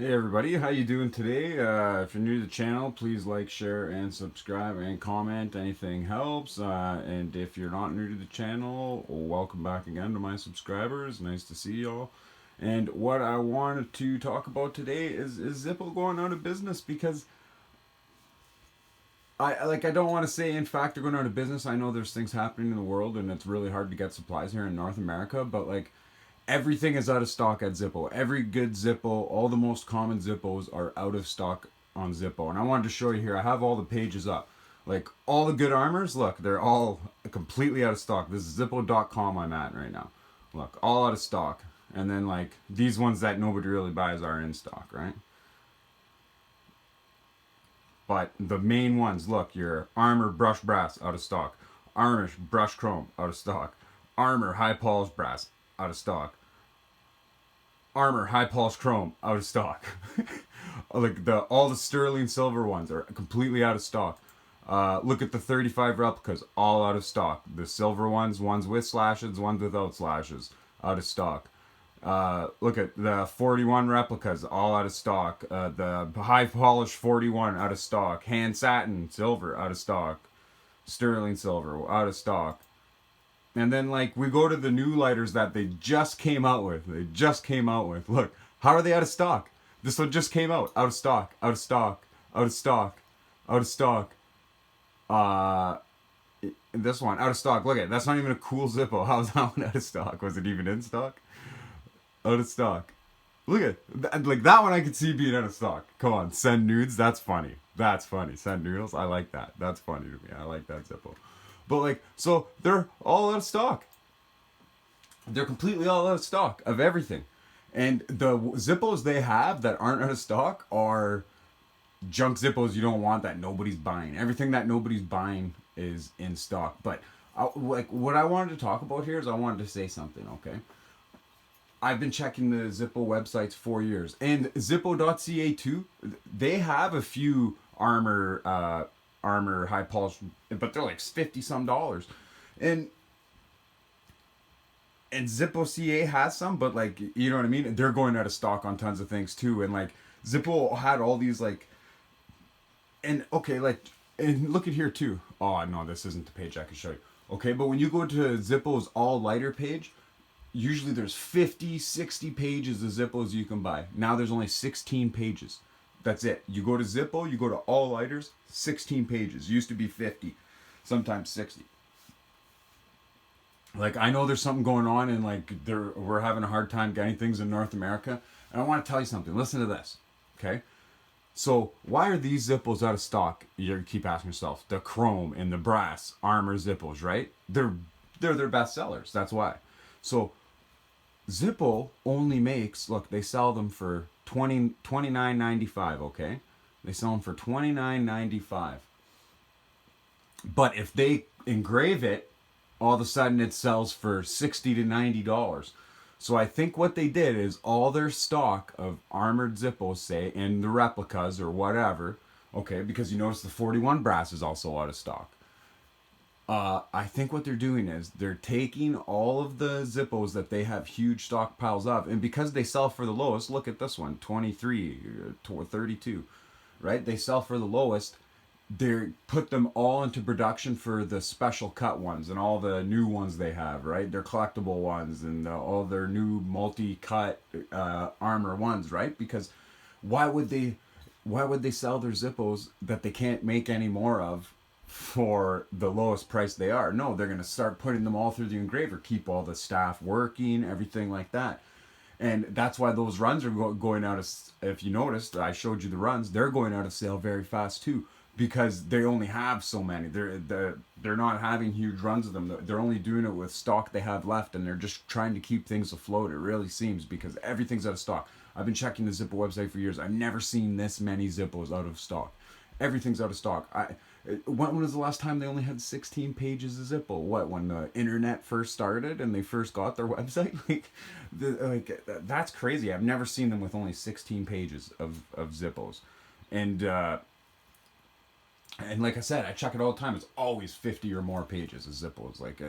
Hey everybody, how you doing today? If you're new to the channel, please like, share, and subscribe, and comment. Anything helps. And if you're not new to the channel, welcome back again to my subscribers. Nice to see y'all. And what I wanted to talk about today is Zippo going out of business because I don't want to say in fact they're going out of business. I know there's things happening in the world and it's really hard to get supplies here in North America, but like everything is out of stock at Zippo. Every good Zippo, all the most common Zippos are out of stock on Zippo. And I wanted to show you here. I have all the pages up. Like all the good armors, look, they're all completely out of stock. This is Zippo.com I'm at right now. Look, all out of stock. And then like these ones that nobody really buys are in stock, right? But the main ones, look, your armor brush brass out of stock. Armor brush chrome out of stock. Armor high polished brass out of stock. Armor high polished chrome out of stock. Like the all the sterling silver ones are completely out of stock. Look at the 35 replicas, all out of stock. The silver ones with slashes, ones without slashes, out of stock. Look at the 41 replicas, all out of stock. The high polished 41 out of stock. Hand satin silver out of stock. Sterling silver out of stock. And then like we go to the new lighters that they just came out with. They just came out with. Look, how are they out of stock? This one just came out. Out of stock. Out of stock. Out of stock. Out of stock. Uh this one out of stock. Look at it. That's not even a cool Zippo. How's that one out of stock? Was it even in stock? Out of stock. Look at like that one I could see being out of stock. Come on, send nudes. That's funny. That's funny. Send noodles. I like that. That's funny to me. I like that Zippo. But like, so they're all out of stock. They're completely all out of stock of everything. And the Zippos they have that aren't out of stock are junk Zippos you don't want that nobody's buying. Everything that nobody's buying is in stock. But like what I wanted to talk about here is I wanted to say something, okay? I've been checking the Zippo websites for years, and Zippo.ca too. They have a few armor high polish, but they're like $50 some, and Zippo CA has some, but like you know what I mean. They're going out of stock on tons of things too, and like Zippo had all these like, and okay, like, and look at here too. Oh no, this isn't the page I can show you. Okay, but when you go to Zippo's all lighter page, usually there's 50, 60 pages of Zippos you can buy. Now there's only 16 pages. That's it. You go to Zippo, you go to all lighters, 16 pages. Used to be 50, sometimes 60. Like I know there's something going on and like we're having a hard time getting things in North America. And I want to tell you something. Listen to this. Okay? So why are these Zippos out of stock? You keep asking yourself. The chrome and the brass armor Zippos, right? They're their best sellers. That's why. So Zippo only makes, look, they sell them for 29.95, okay? They sell them for 29.95. But if they engrave it, all of a sudden it sells for 60 to $90. So I think what they did is all their stock of armored Zippos, say, and the replicas or whatever, okay, because you notice the 41 brass is also out of stock. I think what they're doing is they're taking all of the Zippos that they have huge stockpiles of, and because they sell for the lowest, look at this one, 23, 32, right? They sell for the lowest. They put them all into production for the special cut ones and all the new ones they have, right? Their collectible ones and all their new multi-cut armor ones, right? Because why would they sell their Zippos that they can't make any more of for the lowest price they are? No, they're going to start putting them all through the engraver, keep all the staff working, everything like that. And that's why those runs are going out of, if you noticed, I showed you the runs, they're going out of sale very fast too because they only have so many. They're not having huge runs of them. They're only doing it with stock they have left, and they're just trying to keep things afloat. It really seems because everything's out of stock. I've been checking the Zippo website for years. I've never seen this many Zippos out of stock. Everything's out of stock. When was the last time they only had 16 pages of Zippo? What, when the internet first started and they first got their website? That's crazy. I've never seen them with only 16 pages of Zippos. And and like I said, I check it all the time. It's always 50 or more pages of Zippos. Like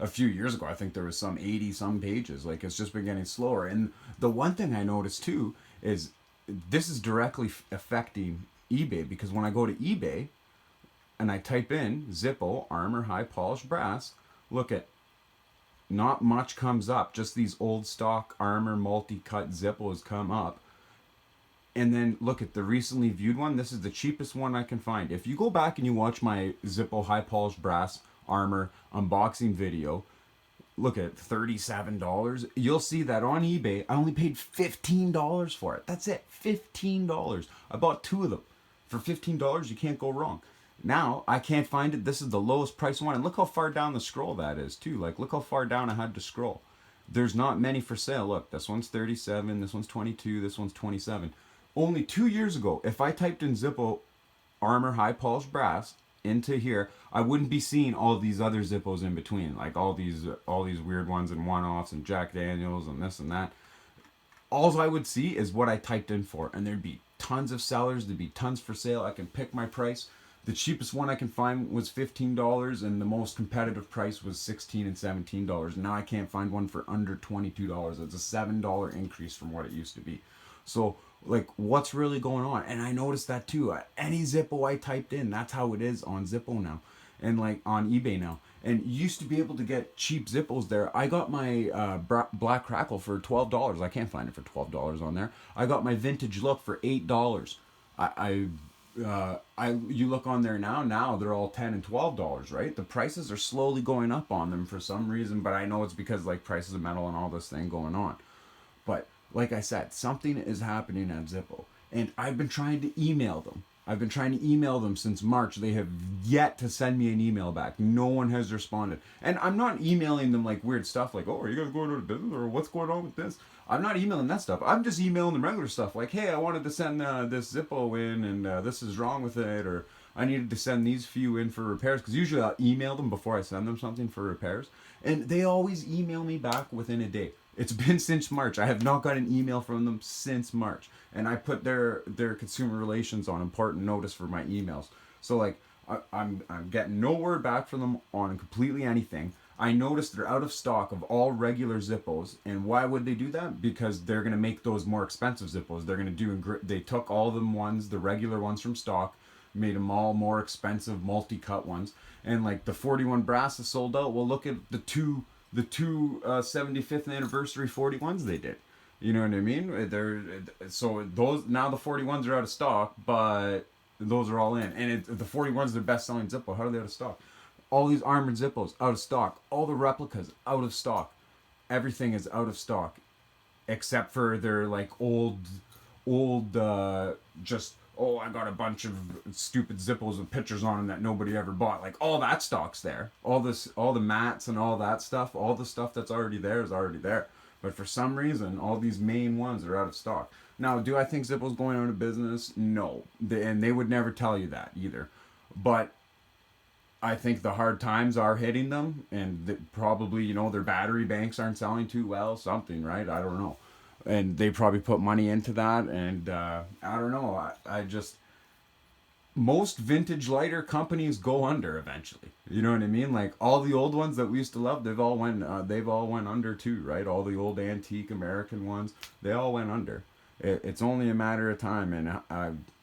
a few years ago, I think there was some 80 some pages. Like it's just been getting slower. And the one thing I noticed too is this is directly affecting eBay, because when I go to eBay and I type in Zippo armor high polished brass, look at, not much comes up. Just these old stock armor multi-cut Zippos come up. And then look at the recently viewed one. This is the cheapest one I can find. If you go back and you watch my Zippo high polished brass armor unboxing video, look at $37. You'll see that on eBay I only paid $15 for it. That's it, $15. I bought two of them for $15. You can't go wrong. Now I can't find it. This is the lowest price one, and look how far down the scroll that is too. Like, look how far down I had to scroll. There's not many for sale. Look, this one's 37, this one's 22, this one's 27. Only 2 years ago, if I typed in Zippo armor high polished brass into here, I wouldn't be seeing all these other Zippos in between, like all these weird ones and one-offs and Jack Daniels and this and that. All I would see is what I typed in for, and there'd be tons of sellers, there'd be tons for sale. I can pick my price. The cheapest one I can find was $15, and the most competitive price was $16 and $17. Now I can't find one for under $22. It's a $7 increase from what it used to be. So, like, what's really going on? And I noticed that too. Any Zippo I typed in, that's how it is on Zippo now, and like on eBay now. And you used to be able to get cheap Zippos there. I got my Black Crackle for $12. I can't find it for $12 on there. I got my Vintage Look for $8. You look on there now they're all $10 and $12, right? The prices are slowly going up on them for some reason, but I know it's because like prices of metal and all this thing going on. But like I said, something is happening at Zippo, and I've been trying to email them. I've been trying to email them since March. They have yet to send me an email back. No one has responded. And I'm not emailing them like weird stuff like, oh, are you guys going out of business, or what's going on with this? I'm not emailing that stuff. I'm just emailing them regular stuff like, hey, I wanted to send this Zippo in, and this is wrong with it, or I needed to send these few in for repairs, because usually I'll email them before I send them something for repairs. And they always email me back within a day. It's been since March. I have not got an email from them since March. And I put their consumer relations on important notice for my emails. So like I'm getting no word back from them on completely anything. I noticed they're out of stock of all regular Zippos. And why would they do that? Because they're going to make those more expensive Zippos. They're going to do, they took all them ones, the regular ones from stock, made them all more expensive multi-cut ones. And like the 41 brass is sold out. Well, look at the two 75th anniversary 41s they did. You know what I mean? So those, now the 41s are out of stock, but those are all in. And the 41s, their best selling Zippo. How are they out of stock? All these armored Zippos out of stock. All the replicas out of stock. Everything is out of stock, except for their like old just, oh, I got a bunch of stupid Zippos with pictures on them that nobody ever bought. Like, all that stock's there. All the mats and all that stuff, all the stuff that's already there is already there. But for some reason, all these main ones are out of stock. Now, do I think Zippo's going out of business? No. And they would never tell you that either. But I think the hard times are hitting them, and probably, you know, their battery banks aren't selling too well, something, right? I don't know. And they probably put money into that, and I don't know. I just, most vintage lighter companies go under eventually. You know what I mean? Like all the old ones that we used to love, they've all went under too, right? All the old antique American ones, they all went under. It's only a matter of time, and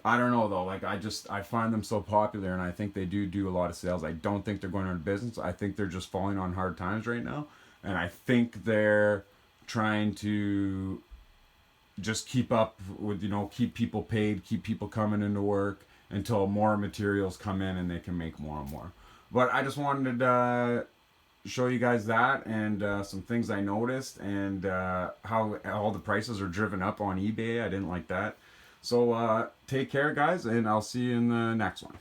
I don't know though. Like I find them so popular, and I think they do a lot of sales. I don't think they're going out of business. I think they're just falling on hard times right now, and I think they're trying to just keep up with, you know, keep people paid, keep people coming into work until more materials come in and they can make more and more. But I just wanted to show you guys that, and some things I noticed, and how all the prices are driven up on eBay. I didn't like that. So take care, guys, and I'll see you in the next one.